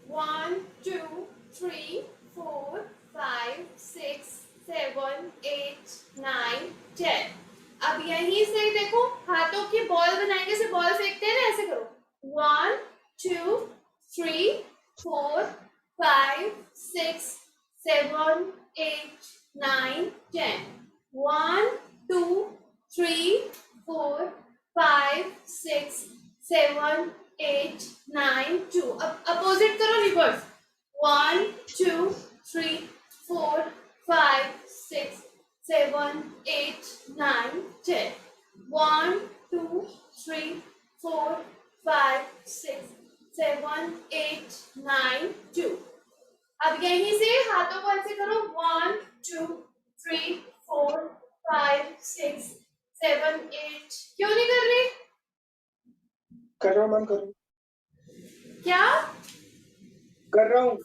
1 2 3 4 5 6 7 8 9 10। अब यहीं से देखो हाथों की बॉल बनाएंगे, से बॉल फेंकते हैं ना, ऐसे करो 1 2 3 4 5 6 7 8 9 10। 1 2 3 4 5 6 7 8 9 2। अब अपोजिट करो, रिवर्स 1 2 3 4 5 6 7 8 9 10। 1 2 3 4 5 6 7 8 9 2। अब यहीं से हाथों को ऐसे करो 1 2 3 4 5 6 7 8। क्यों नहीं कर रही? कर रहा हूँ मैम, कर रहा हूँ। क्या कर रहा हूँ?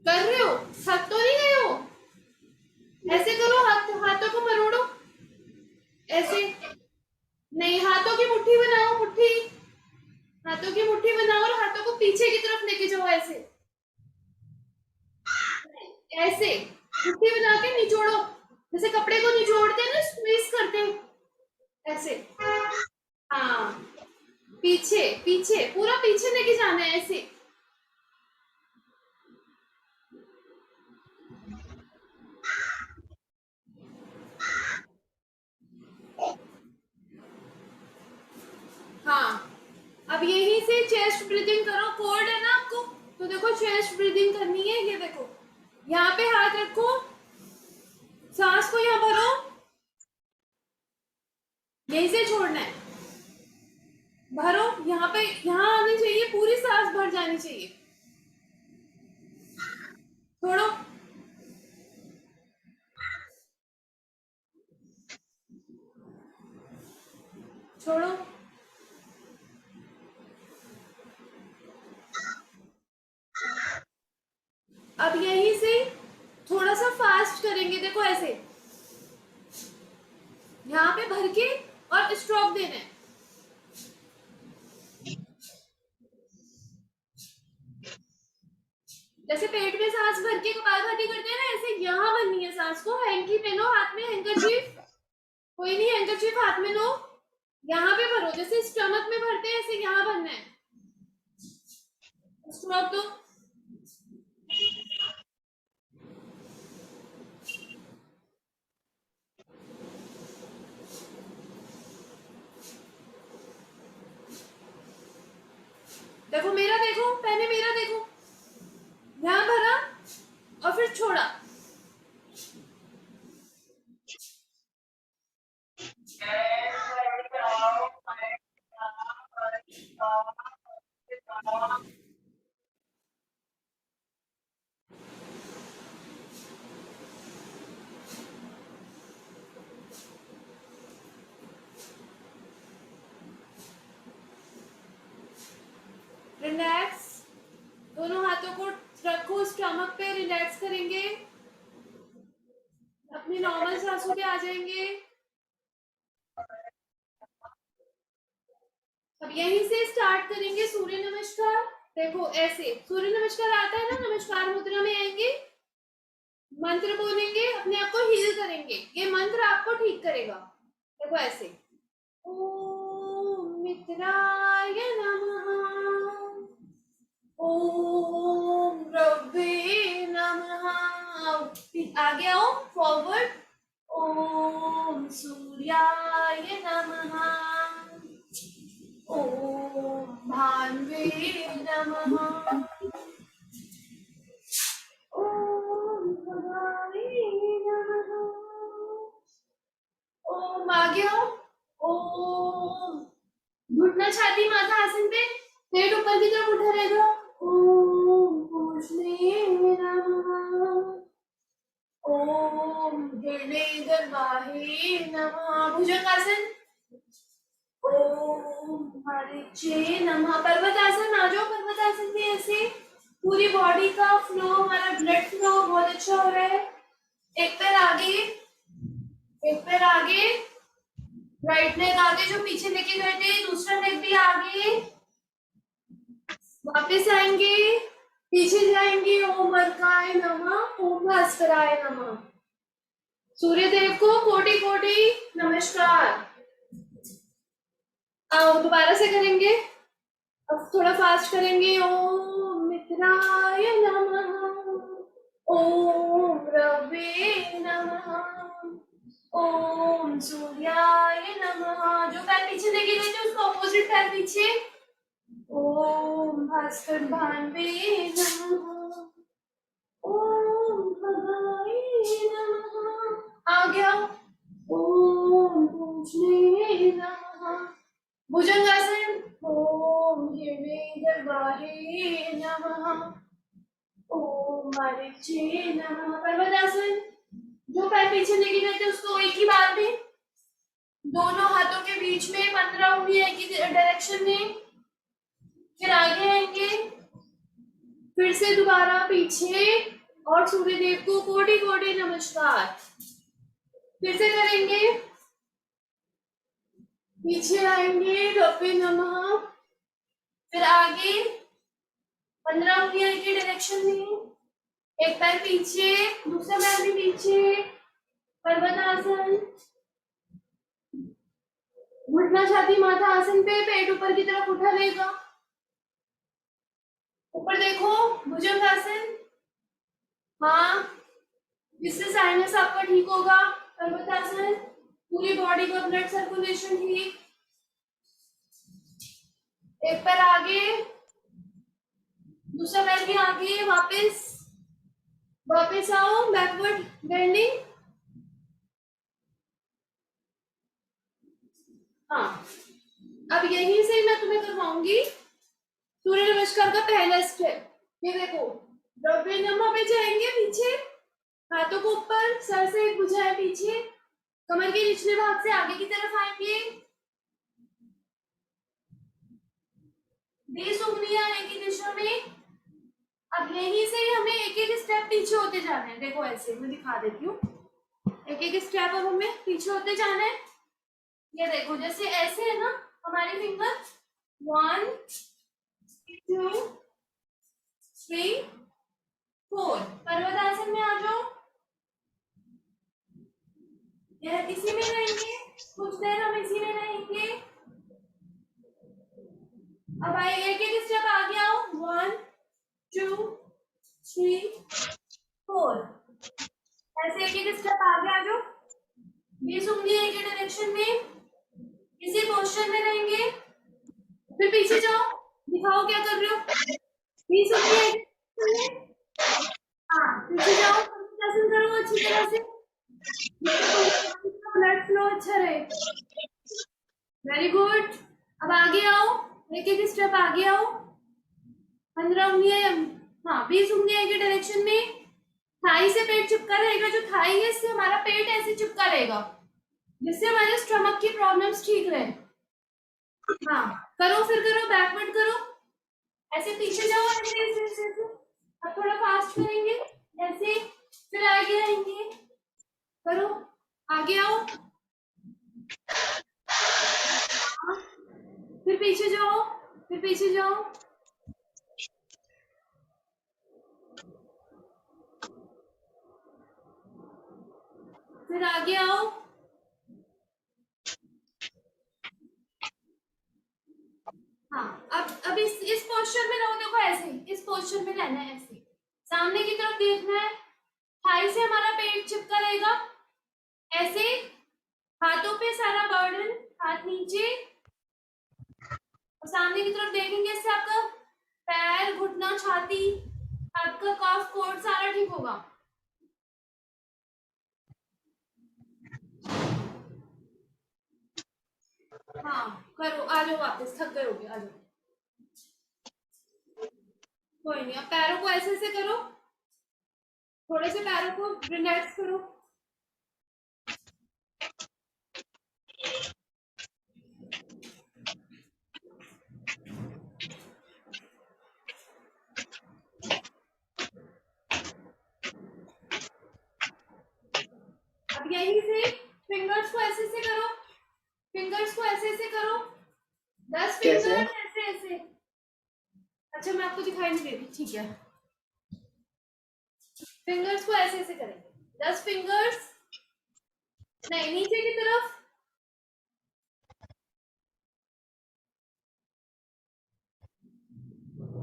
कर रहे हो? थक तो नहीं गए हो? ऐसे करो, हाथों को मरोड़ो ऐसे। नहीं, हाथों की मुट्ठी बनाओ, मुट्ठी, हाथों की मुट्ठी बनाओ और हाथों को पीछे की तरफ लेके जाओ, ऐसे ऐसे मुट्ठी बना के निचोड़ो, जैसे कपड़े को निचोड़ते हैं ना, स्क्वीज करते हैं ऐसे। हाँ, पीछे पीछे, पूरा पीछे लेके जाना है ऐसे। हाँ, अब यहीं से चेस्ट ब्रीदिंग करो। कोल्ड है ना आपको, तो देखो चेस्ट ब्रीदिंग करनी है। ये देखो, यहाँ पे हाथ रखो, सांस को यहाँ भरो, यहीं से छोड़ना है। भरो, यहाँ पे, यहाँ आनी चाहिए, पूरी सांस भर जानी चाहिए। छोड़ो, छोड़ो। अब यहीं से थोड़ा सा फास्ट करेंगे, देखो ऐसे, यहाँ पे भर के और स्ट्रोक देना है। जैसे पेट में सांस भर के कपालभाति करते हैं ना, ऐसे यहाँ भरनी है सांस को। हैंकी पे लो, हाथ में हैंकरचीफ, कोई नहीं, हैंकरचीफ हाथ में लो, यहाँ पे भरो, जैसे स्टमक में भरते हैं ऐसे यहाँ भरना है। स्ट्रोक दो। देखो मेरा, देखो पहले मेरा देखो, यहाँ भरा और फिर छोड़ा। रिलैक्स, दोनों हाथों को रखो स्टमक पे, रिलैक्स करेंगे, अपनी नॉर्मल सांसों पे आ जाएंगे। अब यहीं से स्टार्ट करेंगे सूर्य नमस्कार। देखो ऐसे सूर्य नमस्कार आता है ना, नमस्कार मुद्रा में आएंगे, मंत्र बोलेंगे, अपने आप को हील करेंगे। ये मंत्र आपको ठीक करेगा। देखो ऐसे, ओम मित्राय नमः, ओम रवे नमः। आगे आओ, फॉरवर्ड, ओम सूर्याय नमः, ओम भान्वे नमः, ओम भवाय नमः, ओम। आगे आओ, ओम, घुटना छाती माथा आसन पे, पेट ऊपर की तरफ उठा रहेगा, ओम पूजने नमः, ओम हृदय गर्भाहे नमः, भुजंगासन, ओम मरीचे नमः। पर्वतासन आ जाओ, पर्वतासन में ऐसे पूरी बॉडी का फ्लो, हमारा ब्लड फ्लो बहुत अच्छा हो रहा है। एक पैर आगे, एक पैर आगे, राइट लेग आगे जो पीछे लेके गए थे, दूसरा लेग भी आगे, वापस आएंगे, पीछे जाएंगे ओम अर्काय नमः, ओम भास्कराय नमः। सूर्य देव को कोटि कोटि नमस्कार। आओ दोबारा से करेंगे, अब थोड़ा फास्ट करेंगे। ओम मित्राय नमः, ओम रवे नमः, ओम सूर्याय नमः। जो पैर पीछे लेके गए थे उसको ऑपोजिट पैर पीछे। ओम भास्कर भानवे नमः, ओम भगाय नमः। आ गया। ओम पूजने नमः, भुजंगासन। ओम हिरण्यगर्भाय नमः, ओम मारीचे नमः। पर्वतासन। जो पैर पीछे लेके गए थे उसको एक ही बार में दोनों हाथों के बीच में 15 उंगलियां एक ही डायरेक्शन में, फिर आगे आएंगे, फिर से दोबारा पीछे और सूर्य देव को कोटि कोटि नमस्कार। फिर से करेंगे, पीछे आएंगे, रवे नमः, फिर आगे 15 उंगलियां एक ही डायरेक्शन में, एक पैर पीछे, दूसरा पैर भी पीछे, पर्वतासन। घुटना छाती माथा आसन पे, पेट ऊपर की तरफ उठा रहेगा। ऊपर देखो, भुजंगासन। हाँ, इससे साइनस आपका ठीक होगा। पर्वतासन, पूरी बॉडी का ब्लड सर्कुलेशन ठीक। एक पैर आगे, दूसरा पैर भी आगे, वापस आओ, बैकवर्ड बेंडिंग। हाँ, अब यहीं से मैं तुम्हें करवाऊंगी सूर्य नमस्कार का पहला स्टेप। ये देखो, रवे नमः पे जाएंगे, पीछे हाथों को ऊपर, सर से एक भुजाएं पीछे, कमर के निचले भाग से आगे की तरफ आएंगे, 20 उंगलियां एक ही दिशा में। अब यहीं से हमें एक एक स्टेप पीछे होते जाना है। देखो ऐसे मैं दिखा देती हूँ, एक एक स्टेप अब हमें पीछे होते जाना है। ये देखो, जैसे ऐसे है ना हमारे फिंगर, 1 2 3 4। पर्वतासन में आ जाओ, यह इसी में रहेंगे, कुछ देर हम इसी में रहेंगे। अब आए, एक एक स्टेप आगे आओ, 1 2 3 4। ऐसे एक एक स्टेप आगे आ जाओ, 20 उंगलियां एक ही डायरेक्शन में, इसी पोस्चर में रहेंगे। फिर पीछे जाओ, दिखाओ क्या कर रहे हो। 20 उंगलियां एक डायरेक्शन में, हाँ पीछे जाओ, आसन करो अच्छी तरह से, ब्लड फ्लो अच्छा रहे। Very good. अब आगे आओ, एक एक स्टेप आगे आओ, 15 उंगलियां, हाँ 20 उंगलियां एक डायरेक्शन में, थाई से पेट चिपका रहेगा। जो थाई है इससे हमारा पेट ऐसे चिपका रहेगा, जिससे हमारे स्टमक की प्रॉब्लम्स ठीक रहे। हाँ करो, फिर करो, बैकवर्ड करो, ऐसे पीछे जाओ, ऐसे ऐसे ऐसे ऐसे। अब थोड़ा फास्ट करेंगे, ऐसे, फिर आगे आएंगे, करो, आगे आओ, फिर पीछे जाओ, फिर पीछे जाओ, फिर आगे आओ, हाँ अब इस पोस्चर में रहो। देखो ऐसे इस पोस्चर में रहना है, ऐसे सामने की तरफ देखना है, थाई से हमारा पेट चिपका रहेगा। ऐसे हाथों पे सारा बर्डन, हाथ नीचे और सामने की तरफ देखेंगे, इससे आपका पैर, घुटना, छाती, आपका कफ, कोट सारा ठीक होगा। हाँ करो, आ जाओ वापस, थक गए होगे, आ जाओ। कोई नहीं, अब पैरों को ऐसे ऐसे करो, थोड़े से पैरों को रिलैक्स करो। अब यहीं से फिंगर्स को ऐसे ऐसे करो, फिंगर्स को ऐसे ऐसे करो, 10 कैसे? फिंगर्स ऐसे ऐसे। अच्छा मैं आपको दिखाई नहीं देती, ठीक है। फिंगर्स को ऐसे ऐसे करेंगे, 10 फिंगर्स, नहीं नीचे की तरफ,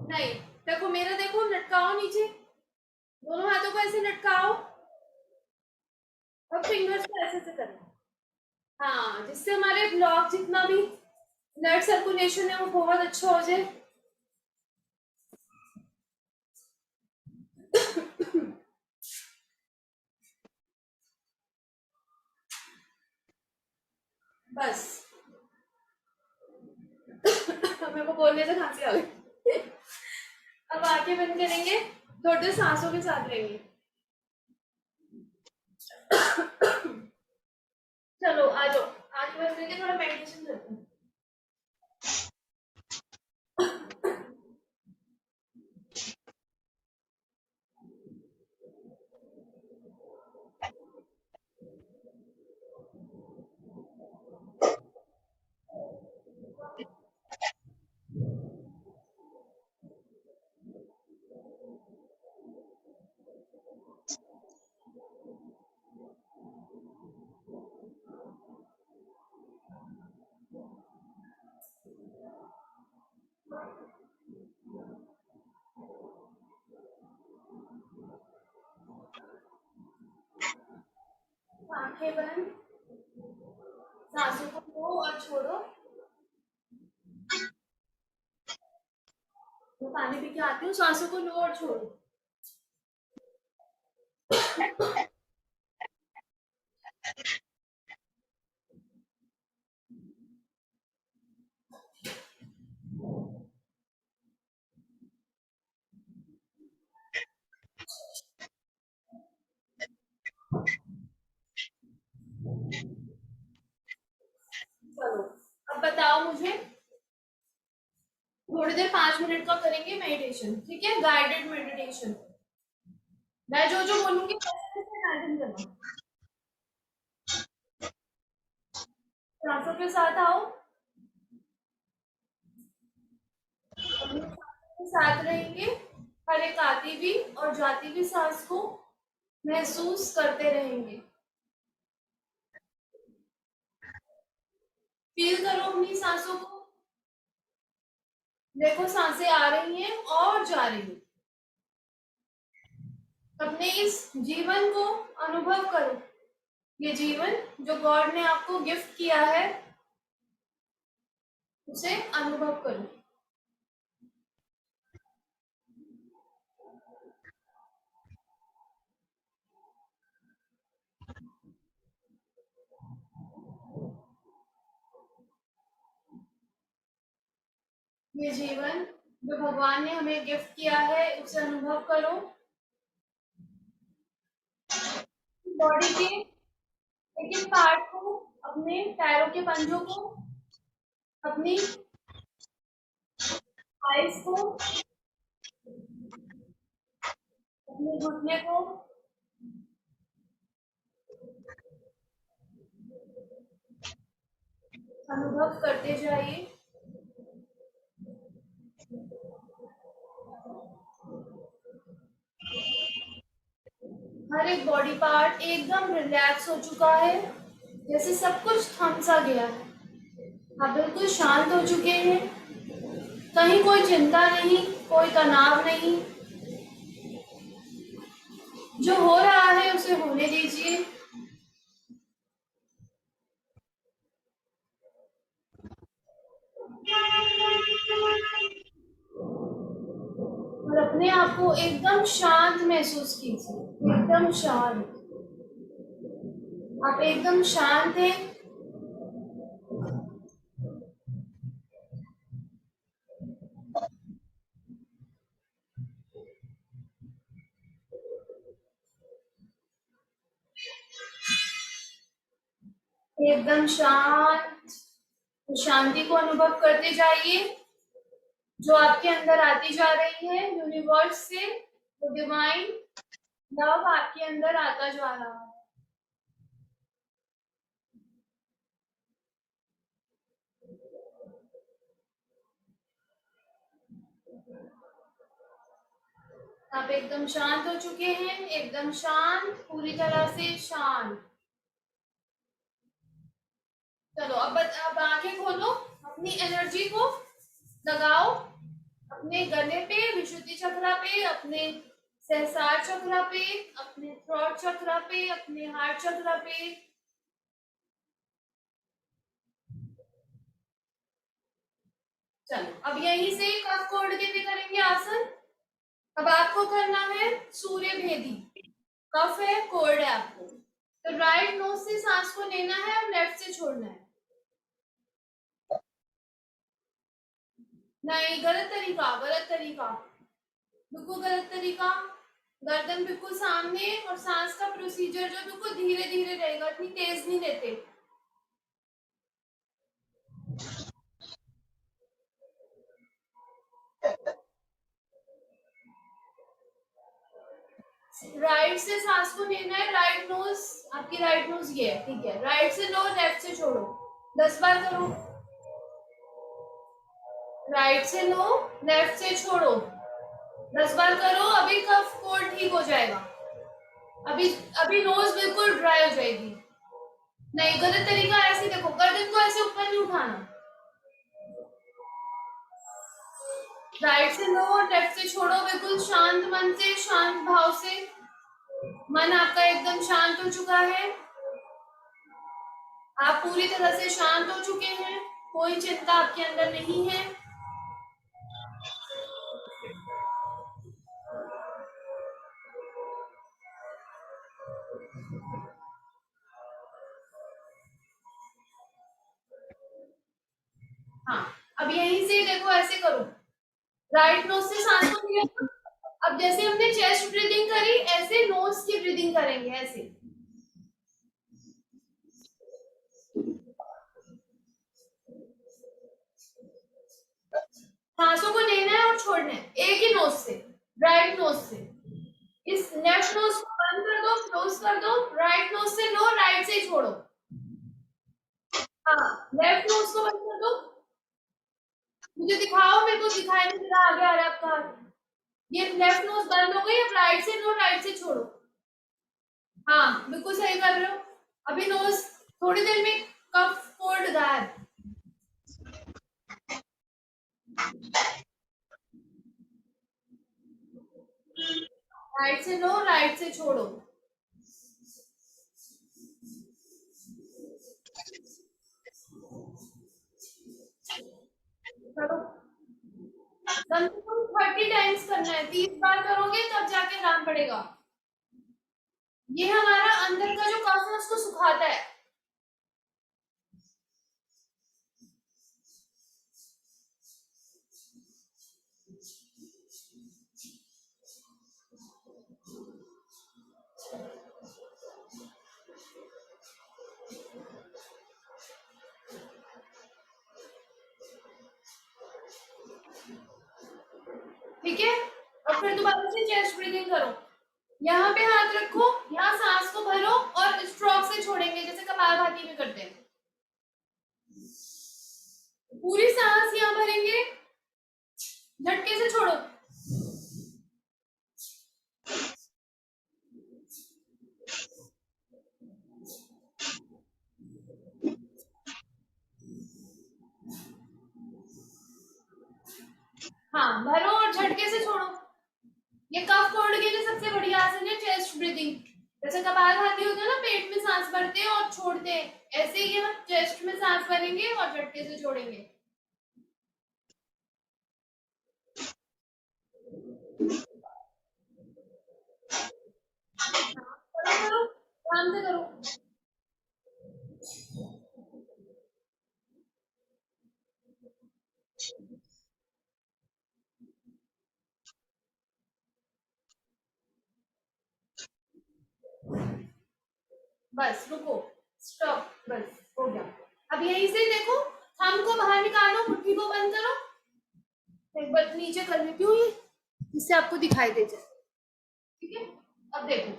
नहीं देखो मेरा, देखो लटकाओ नीचे, दोनों हाथों को ऐसे लटकाओ और फिंगर्स को ऐसे ऐसे करना। हाँ, जिससे हमारे ब्लॉक जितना भी ब्लड सर्कुलेशन है वो बहुत अच्छा हो जाए। बस मेरे को बोलने से खांसी आ गई। अब आंखें बंद करेंगे, थोड़ी देर सांसों के साथ रहेंगे। चलो आ जाओ, आंखें बंद करके थोड़ा मेडिटेशन करते हैं। आंखें बंद, सांसों को लो और छोड़ो। मैं पानी पी के आती हूँ, सांसों को लो और छोड़ो। चलो अब बताओ मुझे, थोड़ी देर 5 मिनट का करेंगे मेडिटेशन, ठीक है, गाइडेड मेडिटेशन। मैं जो जो बोलूंगी वैसे वैसे इमेजिन करना। सांसों के साथ आओ, अपने सांसों के साथ रहेंगे, हर एक आती भी और जाती भी सांस को महसूस करते रहेंगे। फील करो अपनी सांसों को, देखो सांसें आ रही हैं और जा रही हैं। अपने इस जीवन को अनुभव करो, ये जीवन जो गॉड ने आपको गिफ्ट किया है उसे अनुभव करो। ये जीवन जो भगवान ने हमें गिफ्ट किया है उसे अनुभव करो। बॉडी के एक एक पार्ट को, अपने पैरों के पंजों को, अपनी आइज को, अपने घुटने को, अनुभव करते जाइए। हर एक बॉडी पार्ट एकदम रिलैक्स हो चुका है, जैसे सब कुछ थम सा गया है। आप बिल्कुल शांत हो चुके हैं, कहीं कोई चिंता नहीं, कोई तनाव नहीं। जो हो रहा है उसे होने दीजिए। और अपने आप को एकदम शांत महसूस कीजिए, एकदम शांत। आप एकदम शांत हैं, एकदम शांत। शांति को अनुभव करते जाइए, जो आपके अंदर आती जा रही है यूनिवर्स से, वो डिवाइन लव आपके अंदर आता जा रहा है। आप एकदम शांत हो चुके हैं, एकदम शांत, पूरी तरह से शांत। चलो अब आंखें खोलो, अपनी एनर्जी को लगाओ अपने गले पे, विशुद्धि चक्रा पे, अपने सहस्रार चक्रा पे, अपने थ्रोट चक्रा पे, अपने हार्ट चक्रा पे। चलो अब यहीं से कफ कोड के भी करेंगे आसन। अब आपको करना है सूर्य भेदी। कफ है, कोल्ड है आपको, तो राइट नोज से सांस को लेना है और लेफ्ट से छोड़ना है। नहीं, गलत तरीका, गलत तरीका, बिल्कुल गलत तरीका। गर्दन बिल्कुल सामने और सांस का प्रोसीजर जो बिल्कुल धीरे धीरे रहेगा, इतनी तेज नहीं लेते। राइट से सांस को लेना है, राइट नोज, आपकी राइट नोज ये है, ठीक है। राइट से लो, लेफ्ट से छोड़ो, 10 बार करो। राइट से लो, लेफ्ट से छोड़ो, 10 बार करो। अभी कफ कोल्ड ठीक हो जाएगा। अभी अभी नोज बिल्कुल ड्राई हो जाएगी। नहीं, गलत तरीका। ऐसे देखो, गर्दन को ऐसे ऊपर नहीं उठाना। राइट से लो और लेफ्ट से छोड़ो, बिल्कुल शांत मन से, शांत भाव से। मन आपका एकदम शांत हो चुका है, आप पूरी तरह से शांत हो चुके हैं, कोई चिंता आपके अंदर नहीं है। हाँ, अब यहीं से देखो, ऐसे करो, राइट नोज से सांस को लिया। अब जैसे हमने चेस्ट ब्रीदिंग करी, ऐसे नोज की ब्रीदिंग करेंगे, ऐसे। सांसों को लेना है और छोड़ना है एक ही नोज से, राइट नोज से। इस लेफ्ट नोज को बंद कर दो, क्लोज कर दो, राइट नोज से लो, राइट से छोड़ो। हाँ, लेफ्ट नोज को बंद कर दो। मुझे दिखाओ, मेरे को दिखाई नहीं दे रहा, आगे आ रहा है आपका हाथ। ये लेफ्ट नोज बंद हो गई, अब राइट से लो, राइट से छोड़ो। हाँ, बिल्कुल सही कर रहे हो। अभी नोज, थोड़ी देर में कफ कोल्ड गायब। राइट से लो, राइट से छोड़ो। करो, कम से कम 30 टाइम्स करना है, 30 बार करोगे तब जाके आराम पड़ेगा। ये हमारा अंदर का जो कफ है उसको सुखाता है। ठीक है, अब फिर दोबारा से चेस्ट ब्रीदिंग करो। यहाँ पे हाथ रखो, यहाँ सांस को भरो और स्ट्रोक से छोड़ेंगे, जैसे कपालभाति में करते हैं। पूरी सांस यहाँ भरेंगे, झटके से छोड़ो। हाँ, भरो और झटके से छोड़ो। ये कफ कोल्ड के लिए सबसे बढ़िया आसन है चेस्ट ब्रीदिंग। जैसे कपालभाति होता है ना, पेट में सांस भरते हैं और छोड़ते हैं, ऐसे ही हम चेस्ट में सांस भरेंगे और झटके से छोड़ेंगे। करो करो, आराम से करो। बस रुको, स्टॉप, बस हो गया। अब यहीं से देखो, थंब को बाहर निकालो, मुट्ठी को बंद करो। एक बार नीचे कर लेती हूँ ये, जिससे आपको दिखाई दे जाए। ठीक है, अब देखो,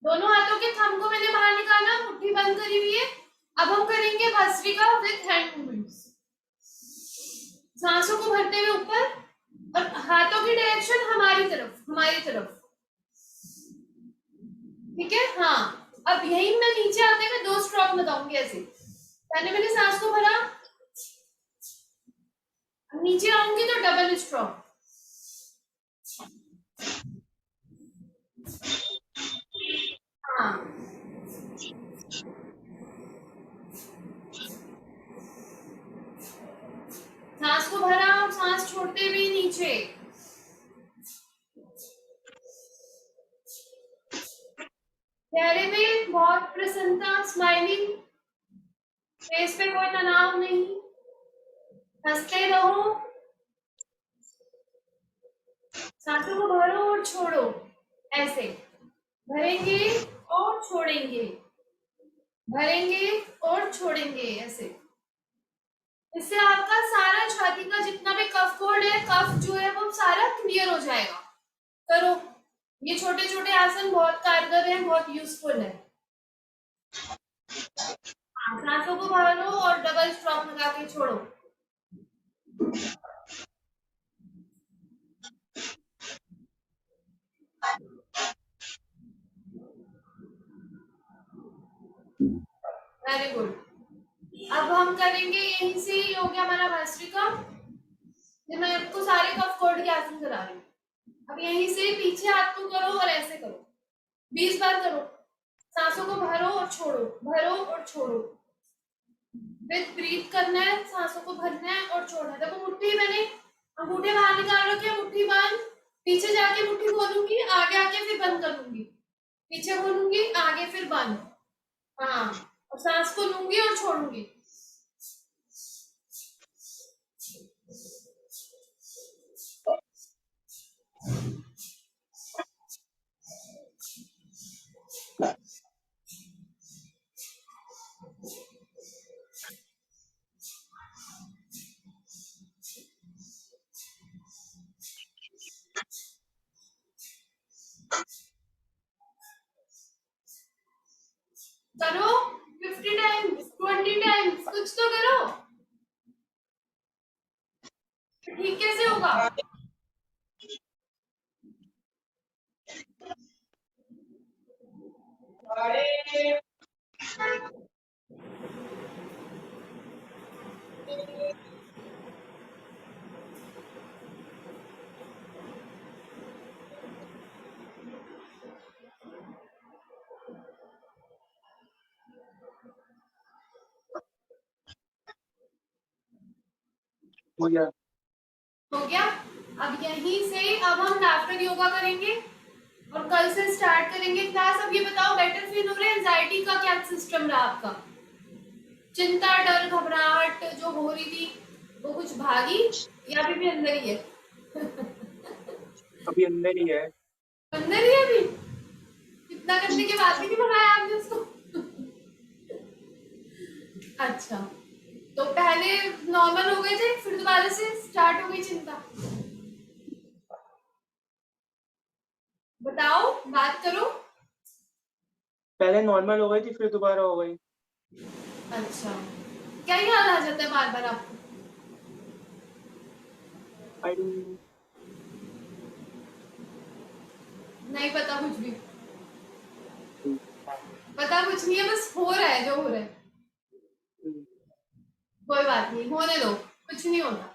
दोनों हाथों के थंब को मैंने बाहर निकाला, मुट्ठी बंद करी हुई है। अब हम करेंगे भस्त्रिका विद हैंड मूवमेंट्स। सांसों को भरते हुए ऊपर, और हाथों की डायरेक्शन हमारे हमारी तरफ। ठीक है, हाँ। अब यही मैं नीचे आते हुए 2 स्ट्रोक बताऊंगी ऐसे। पहले मैंने सांस को भरा, नीचे आऊंगी तो डबल स्ट्रोक। हाँ, सांस को भरा, सांस छोड़ते हुए नीचे। चेहरे में बहुत प्रसन्नता, स्माइलिंग, फेस पे कोई तनाव नहीं, हंसते रहो। सांसों को भरो और छोड़ो, ऐसे भरेंगे और छोड़ेंगे, भरेंगे और छोड़ेंगे, ऐसे। इससे आपका सारा छाती का जितना भी कफ कोड है, कफ जो है वो सारा क्लियर हो जाएगा। करो, ये छोटे छोटे आसन बहुत कारगर है, बहुत यूजफुल है। सांसों को भरो और डबल स्ट्रोक लगा के छोड़ो। Very good. अब हम करेंगे यहीं से, ये हो गया हमारा भस्त्रिका। मैं आपको सारे कफ कोड के आसन करा रही हूँ। अब यहीं से पीछे हाथ को करो और ऐसे करो, 20 बार करो। सांसों को भरो और छोड़ो, भरो और छोड़ो। विथ ब्रीथ करना है, सांसों को भरना है और छोड़ना है। देखो मुट्ठी मैंने अंगूठे बाहर निकाल रखे हैं, मुट्ठी बंद, पीछे जाके मुट्ठी खोलूंगी, आगे आके फिर बंद कर लूंगी, पीछे खोलूंगी, आगे फिर बंद। हाँ, और सांस को लूंगी और छोड़ूंगी। करो 50 टाइम्स, 20 टाइम्स, कुछ तो करो। ठीक कैसे होगा? हो गया। हो गया। अब यहीं से अब हम लाफ्टर योगा करेंगे और कल से स्टार्ट करेंगे क्लास। अब ये बताओ, बेटर फील हो रहा है? एंजाइटी का क्या सिस्टम रहा आपका? चिंता, डर, घबराहट जो हो रही थी वो कुछ भागी या अभी भी अंदर ही है? अभी अंदर ही है। अंदर ही है अभी? कितना करने के बाद भी नहीं भगाया आपने उसको? अच्छा, तो पहले नॉर्मल हो गए थे, फिर दोबारा से स्टार्ट हो गई चिंता? बताओ, बात करो। पहले नॉर्मल हो गई थी, फिर दोबारा हो गई। अच्छा, क्या याद आ जाता है बार बार आपको? I don't know. नहीं पता कुछ भी? पता कुछ नहीं है, बस हो रहा है जो हो रहा है। कोई बात नहीं, होने दो, कुछ नहीं होता।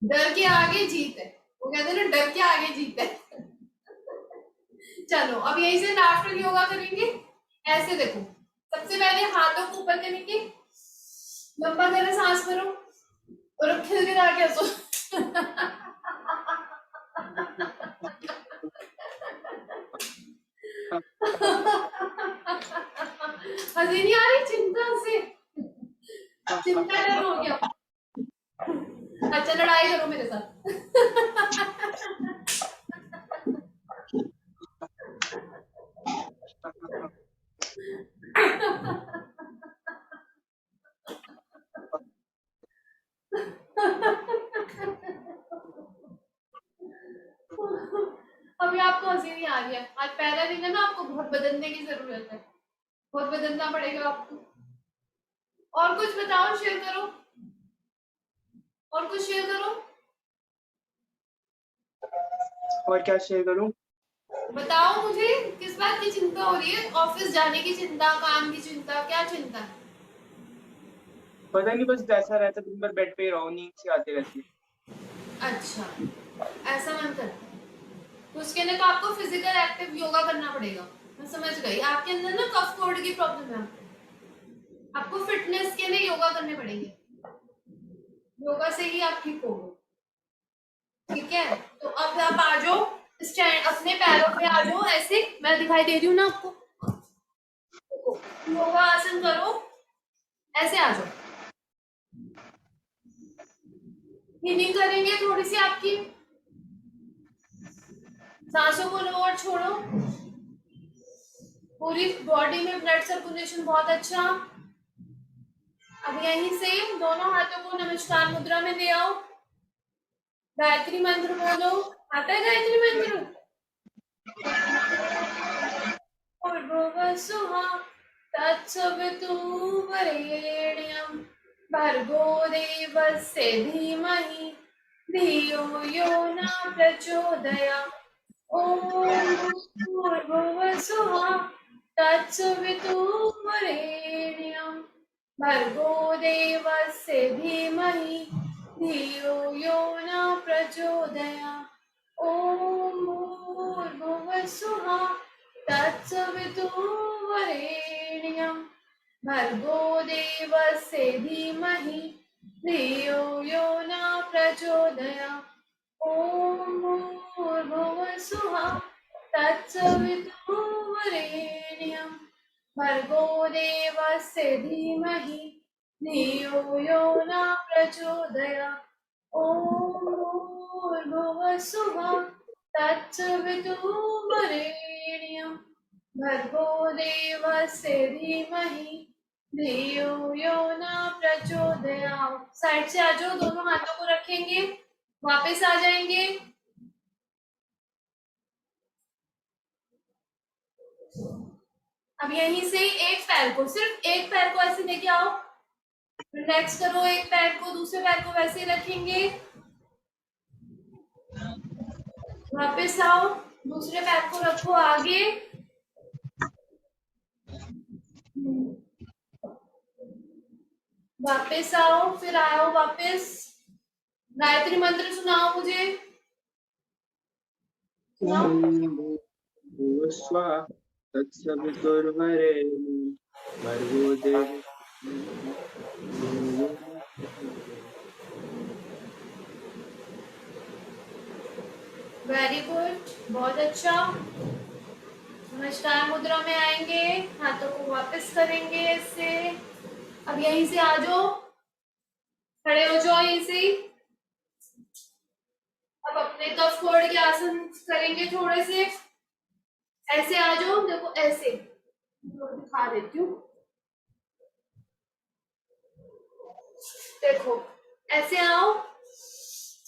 डर के आगे जीत है, वो कहते हैं ना, डर के आगे जीत है। चलो, अब यहीं से लाफ्टर योगा करेंगे। ऐसे देखो, सबसे पहले हाथों को ऊपर करेंगे, लंबा करके सांस भरो और अब खिलखिला के हंसो। हंसी नहीं आ रही? चिंता से, चिंता डर हो गया। अच्छा, लड़ाई करो मेरे साथ। अभी आपको हंसी नहीं आ रही है? आज पहला दिन है ना, आपको बहुत बदलने की जरूरत है, बहुत बदलना पड़ेगा आपको। और कुछ बताओ, शेयर करो, और कुछ शेयर करो। और क्या शेयर करूं? बताओ मुझे, किस बात की चिंता हो रही है? ऑफिस जाने की चिंता, काम की चिंता, क्या चिंता है? पता नहीं, बस जैसा रहता दिन भर बेड पे ही रहो, नींद सी आती रहती है। अच्छा, ऐसा मन करता है तो उसके लिए तो आपको फिजिकल एक्टिव योगा करना पड़ेगा। मैं समझ गई, आपके अंदर ना कफ कोर्ड की प्रॉब्लम है। आपको फिटनेस के लिए योगा करने पड़ेंगे। योगा से ही आप ठीक होगे। ठीक है, तो अब आप आ जाओ, स्टैंड अपने पैरों पे आ जाओ, ऐसे मैं दिखाई दे रही हूँ ना आपको। देखो, योगा आसन करो, ऐसे आ जाओ। हीलिंग करेंगे थोड़ी सी आपकी। सांसों को लो और छोड़ो। पूरी बॉडी में ब्लड सर्कुलेशन बहुत अच्छा। अब यहीं से दोनों हाथों को नमस्कार मुद्रा में ले आओ। गायत्री मंत्र बोलो। आता है गायत्री मंत्र? भुर्भुवस्सुः तत्सवितुर्वरेण्यं भर्गो देवस्य धीमहि धियो यो न प्रचोदयात्। ॐ भूर्भुवस्सुः तत्सवितुर्वरेण्यं भर्गो देवस्य धीमहि धियो यो न प्रचोदयात्। ॐ भूर्भुवस्सुः तत्सवितुर्वरेण्यं भर्गो देवस्य धीमहि धियो यो न प्रचोदयात्। ॐ भूर्भुवस्सुः तत्सवितुर्वरेण्यं भर्गो देवस्य धीमहि धियो यो न प्रचोदयात्। ॐ भूर्भुवस्सुः तत्सवितुर्वरेण्यं भर्गो देवस्य धीमहि धियो यो न प्रचोदयात्। साइड से आ जाओ, दोनों हाथों को रखेंगे, वापस आ जाएंगे। अब यहीं से एक पैर को, सिर्फ एक पैर को ऐसे लेके आओ, रिलैक्स करो। एक पैर को, दूसरे पैर को वैसे ही रखेंगे। वापस आओ, दूसरे पैर को रखो आगे। वापस आओ, फिर आओ वापस। गायत्री मंत्र सुनाओ मुझे। सुनाओ। ॐ भूर्भुवस्सुः तत्सवितुर्वरेण्यं भर्गो देवस्य धीमहि धियो यो न प्रचोदयात्। वेरी गुड, बहुत अच्छा। नमस्कार मुद्रा में आएंगे, हाथों को वापस करेंगे ऐसे। अब यहीं से आ जाओ, खड़े हो जाओ यहीं से। अब अपने कफ कोर्ड के आसन करेंगे थोड़े से। ऐसे आ जाओ, देखो ऐसे दिखा देती हूँ। देखो, ऐसे आओ,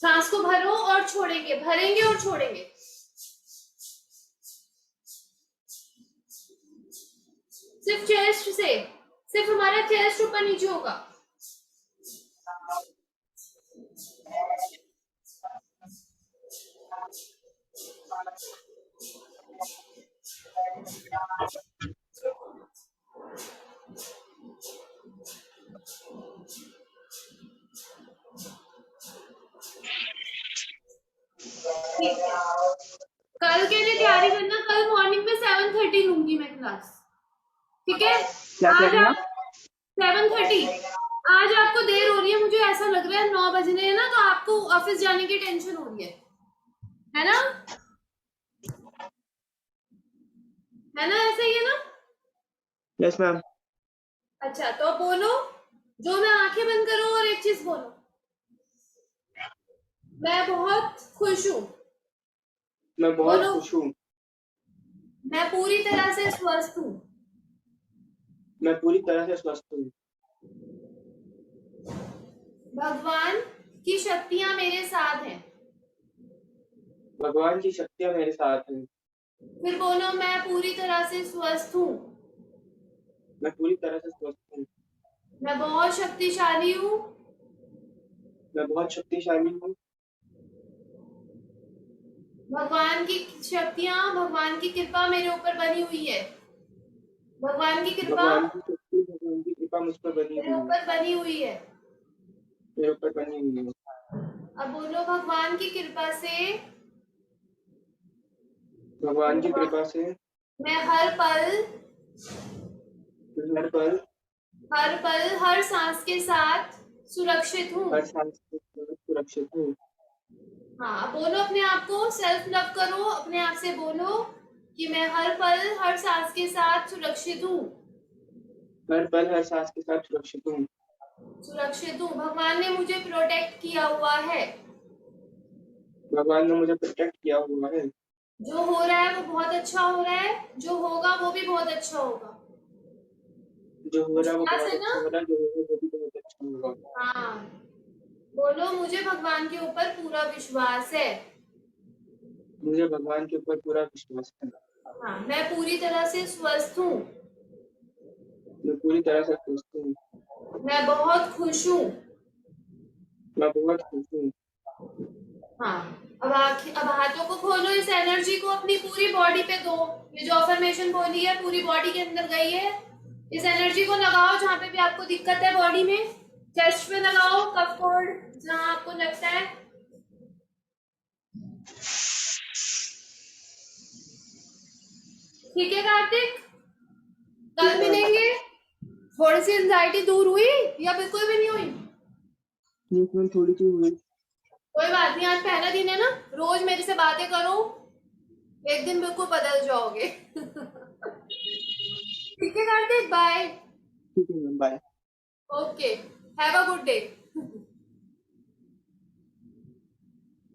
सांस को भरो और छोड़ेंगे, भरेंगे और छोड़ेंगे। सिर्फ चेस्ट से, सिर्फ हमारा चेस्ट ऊपर नीचे होगा। ठीक है, कल के लिए तैयारी करना। कल मॉर्निंग में 7:30 लूंगी मैं क्लास। ठीक है, क्या कह आज रही हैं आप आप? 7:30। आज आपको देर हो रही है, मुझे ऐसा लग रहा है 9 बजने हैं ना, तो आपको ऑफिस जाने की टेंशन हो रही है ना? है ना, ऐसा ही है ना? Yes ma'am. अच्छा, तो बोलो, जो मैं आंखें बंद करूं और एक चीज बोलो, मैं बहुत खुश हूँ। मैं बहुत बोलो, खुश हूँ। मैं पूरी तरह से स्वस्थ हूँ। मैं पूरी तरह से स्वस्थ हूँ। भगवान की शक्तियां मेरे साथ हैं। भगवान की शक्तियाँ मेरे साथ हैं। फिर बोलो, मैं पूरी तरह से स्वस्थ हूँ। मैं पूरी तरह से स्वस्थ हूँ। मैं बहुत शक्तिशाली हूँ। मैं बहुत शक्तिशाली हूँ। भगवान की शक्तियां, भगवान की कृपा मेरे ऊपर बनी हुई है। भगवान की कृपा भगवान की शक्ति, भगवान की कृपा मुझ पर बनी मेरे हुई है, ऊपर बनी हुई है। मेरे ऊपर बनी हुई है। अब बोलो, भगवान की कृपा से भगवान की कृपा से मैं हर पल, हर पल, हर सांस के साथ सुरक्षित हूँ। हर सांस के साथ सुरक्षित हूँ। हाँ, अब बोलो अपने आप को, सेल्फ लव करो, अपने आप से बोलो कि मैं हर पल हर सांस के साथ सुरक्षित हूँ। हर पल, हर सांस के साथ सुरक्षित हूँ। सुरक्षित हूँ, भगवान ने मुझे प्रोटेक्ट किया हुआ है। भगवान ने मुझे प्रोटेक्ट किया हुआ है। जो हो रहा है वो बहुत अच्छा हो रहा है, जो होगा वो भी बहुत अच्छा होगा। जो हो रहा है वो विश्वास बहुत है ना? अच्छा हो रहा है, जो होगा वो भी बहुत अच्छा होगा। हाँ, बोलो मुझे भगवान के ऊपर पूरा विश्वास है। मुझे भगवान के ऊपर पूरा विश्वास है। हाँ, मैं पूरी तरह से स्वस्थ हूँ। मैं पूरी तरह से खुश हूँ। मैं बहुत खुश हूँ। मैं बहुत खुश हूँ। हाँ, अब हाथों को खोलो, इस एनर्जी को अपनी पूरी बॉडी पे दो। ये जो अफर्मेशन बोली है पूरी बॉडी के अंदर गई है। इस एनर्जी को लगाओ जहाँ पे भी आपको दिक्कत है बॉडी में। चेस्ट पे लगाओ, कफ कोल्ड जहाँ आपको लगता है। ठीक है कार्तिक, कल ठीक है। मिलेंगे। थोड़ी सी एंजाइटी दूर हुई या बिल्कुल भी नहीं हुई? ठीक है, थोड़ी सी हुई। कोई बात नहीं, आज पहला दिन है ना, रोज मेरे से बातें करो, एक दिन बिल्कुल बदल जाओगे। ठीक है कार्तिक, बाय। ठीक है, bye. Okay, have a good day.